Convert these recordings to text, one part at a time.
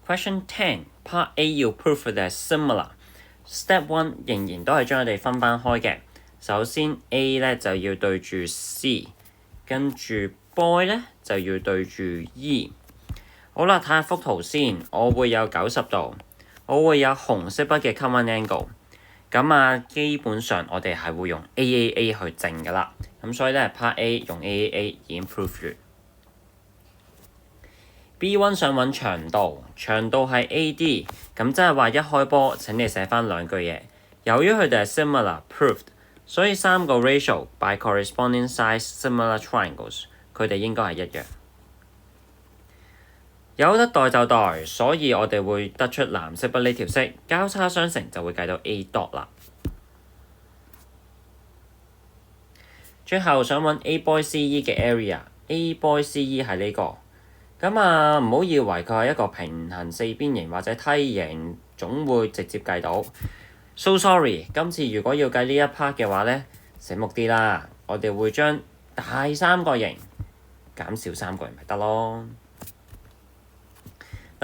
Question 10 Part A 要 prove it as similar。Step 1 仍然都係將佢哋分翻開嘅。首先 A 咧就要對住 C， 跟住 boy 咧就要對住 E。好啦，睇下幅圖先，我會有90度，我會有紅色筆嘅 common angle。咁基本上我哋係會用 AAA 去證㗎啦。咁所以咧 Part A 用 AAA 已經 prove 完。B1 想揾長度，長度係 AD， 咁即係話一開波請你寫翻兩句嘢。由於佢哋係 similar proved， 所以三個 ratio by corresponding size similar triangles， 佢哋應該係一樣。有得代就代，所以我哋會得出藍色筆呢條式，交叉相乘就會計到 A dot 啦。最後想揾 A boy CE 嘅 area，A boy CE 係呢個。唔好以為佢係一個平行四邊形或者梯形，總會直接計到。So sorry， 今次如果要計呢一 part 嘅話呢，醒目啲啦，我哋會將大三角形減少三角形咪得咯。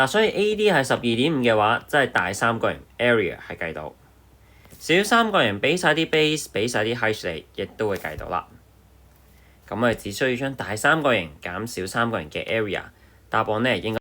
所以 AD 係12.5嘅話，即係大三角形 area 係計到。小三角形俾晒啲 base， 俾晒啲 height 你，亦都會計到啦。咁我哋只需要將大三角形減小三角形嘅 area， 答案呢應該